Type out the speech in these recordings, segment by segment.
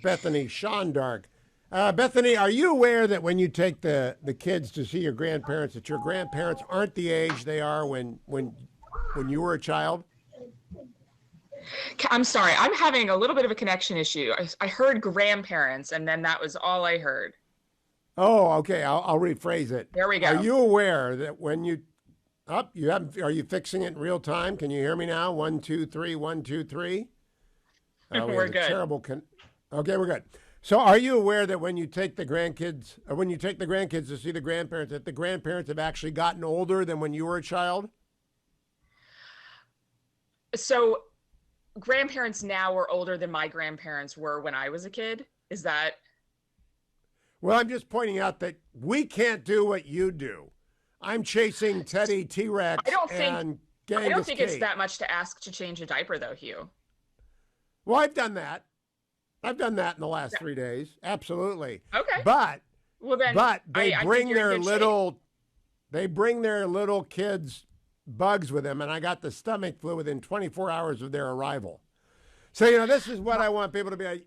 Bethany Shondark. Bethany, are you aware that when you take the kids to see your grandparents, that your grandparents aren't the age they are when you were a child? I'm sorry, I'm having a little bit of a connection issue. I heard grandparents, and then that was all I heard. Oh, okay. I'll rephrase it. There we Are go. you aware that when you up you have are you fixing it in real time? Can you hear me now? 1, 2, 3, 1, 2, 3. We We're had a good. terrible Okay, we're good. So, are you aware that when you take the grandkids, when you take the grandkids to see the grandparents, that the grandparents have actually gotten older than when you were a child? So, grandparents now are older than my grandparents were when I was a kid. Is that? Well, I'm just pointing out that we can't do what you do. I'm chasing Teddy, T I Rex, don't think. and I don't Genghis think it's Kate. that much to ask to change a diaper, though, Hugh. Well, I've done that. I've done that in the last 3 days. Absolutely. Okay. But Well, then but they I think bring you're in their good shape. little they bring their little kids bugs with them, and I got the stomach flu within 24 hours of their arrival. So, this is what I want people to be.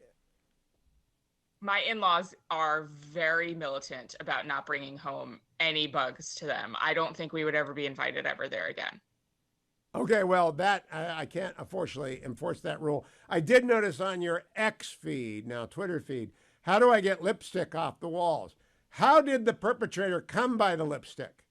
My in-laws are very militant about not bringing home any bugs to them. I don't think we would ever be invited ever there again. Okay, well, that I can't unfortunately enforce that rule. I did notice on your X feed, now Twitter feed, how do I get lipstick off the walls? How did the perpetrator come by the lipstick?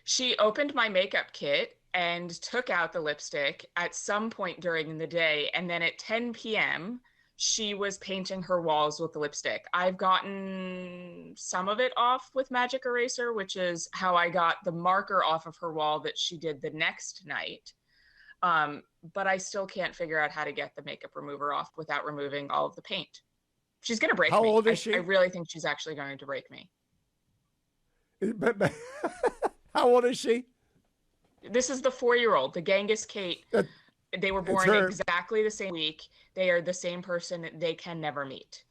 She opened my makeup kit and took out the lipstick at some point during the day. And then at 10 p.m., she was painting her walls with the lipstick. I've gotten some of it off with magic eraser, which is how I got the marker off of her wall that she did the next night. But I still can't figure out how to get the makeup remover off without removing all of the paint. She's going to break How me. old is she? I really think she's actually going to break me. But how old is she? This is the 4-year-old, the Genghis Kate. They were born exactly the same week. They are the same person. They can never meet.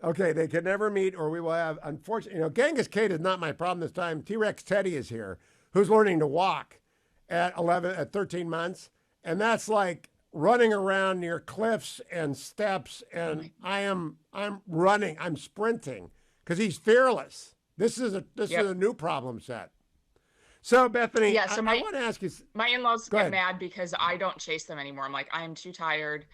Okay, they can never meet, or we will have, unfortunately, Genghis Kate is not my problem this time. T-Rex Teddy is here, who's learning to walk at 13 months. And that's like running around near cliffs and steps. And I'm running, I'm sprinting because he's fearless. This is a new problem set. So, Bethany, Yeah, so I want to ask you. My in-laws get mad because I don't chase them anymore. I'm like, I am too tired.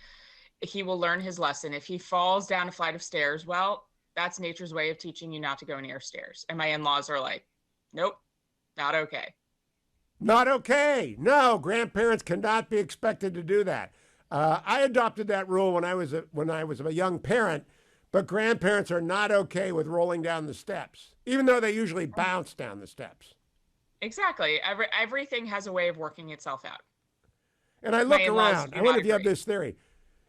He will learn his lesson. If he falls down a flight of stairs, well, that's nature's way of teaching you not to go near stairs. And my in-laws are like, nope, not okay. Not okay. No, grandparents cannot be expected to do that. I adopted that rule when I was a young parent, but grandparents are not okay with rolling down the steps, even though they usually bounce down the steps. Exactly. Everything has a way of working itself out. And I look around. I wonder if you have this theory.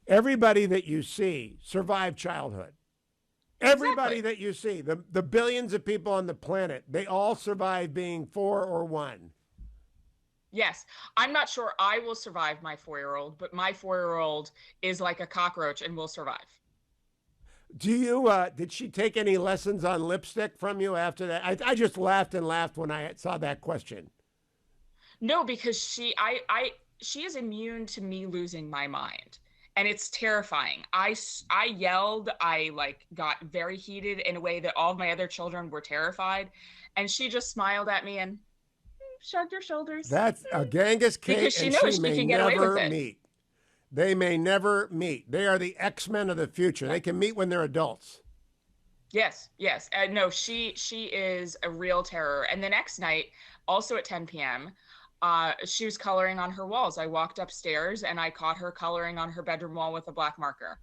Everybody that you see survived childhood. Everybody that you see, the billions of people on the planet, they all survive being 4 or 1. Yes. I'm not sure I will survive my 4-year-old, but my 4-year-old is like a cockroach and will survive. Did she take any lessons on lipstick from you after that? I just laughed and laughed when I saw that question. No, because she is immune to me losing my mind. And it's terrifying. I yelled, I got very heated in a way that all of my other children were terrified. And she just smiled at me and shrugged her shoulders. That's a Genghis Kate, because she and knows she she may can get away never with it. meet. They may never meet. They are the X-Men of the future. They can meet when they're adults. Yes. No, she is a real terror. And the next night, also at 10 p.m., she was coloring on her walls. I walked upstairs and I caught her coloring on her bedroom wall with a black marker.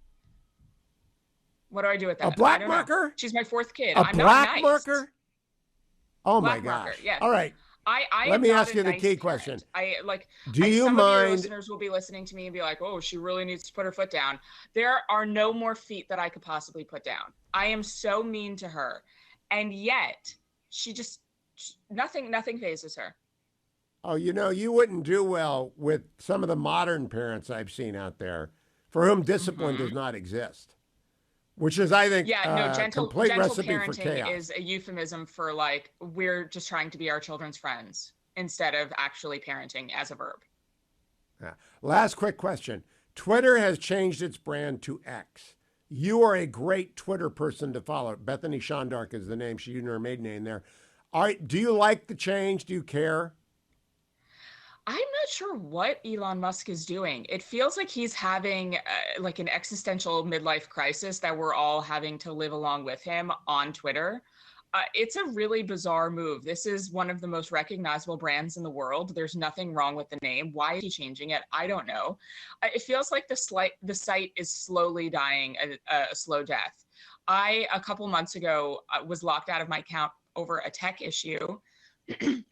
What do I do with that? A black marker? She's my 4th kid. A I'm black not nice. marker? Oh black my gosh. marker, yeah. All right. Let me ask you the key question. Do you some mind? Of your listeners will be listening to me and be like, "Oh, she really needs to put her foot down." There are no more feet that I could possibly put down. I am so mean to her, and yet she just nothing phases her. Oh, you wouldn't do well with some of the modern parents I've seen out there, for whom discipline does not exist. Which is, I think, gentle complete recipe for parenting chaos. is a euphemism for we're just trying to be our children's friends instead of actually parenting as a verb. Yeah. Last quick question. Twitter has changed its brand to X. You are a great Twitter person to follow. Bethany Shondark is the name. She used her maiden name there. All right. Do you like the change? Do you care? I'm not sure what Elon Musk is doing. It feels like he's having like an existential midlife crisis that we're all having to live along with him on Twitter. It's a really bizarre move. This is one of the most recognizable brands in the world. There's nothing wrong with the name. Why is he changing it? I don't know. It feels like the site is slowly dying a slow death. A couple months ago, was locked out of my account over a tech issue. And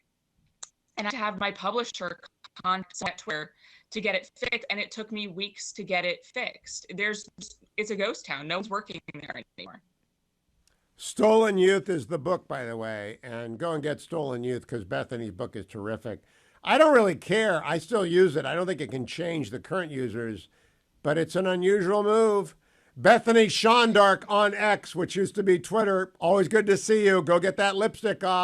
I had to have my publisher contact Twitter to get it fixed, and it took me weeks to get it fixed. It's a ghost town. No one's working there anymore. Stolen Youth is the book, by the way, and go and get Stolen Youth because Bethany's book is terrific. I don't really care. I still use it. I don't think it can change the current users, but it's an unusual move. Bethany Shondark on X, which used to be Twitter. Always good to see you. Go get that lipstick off.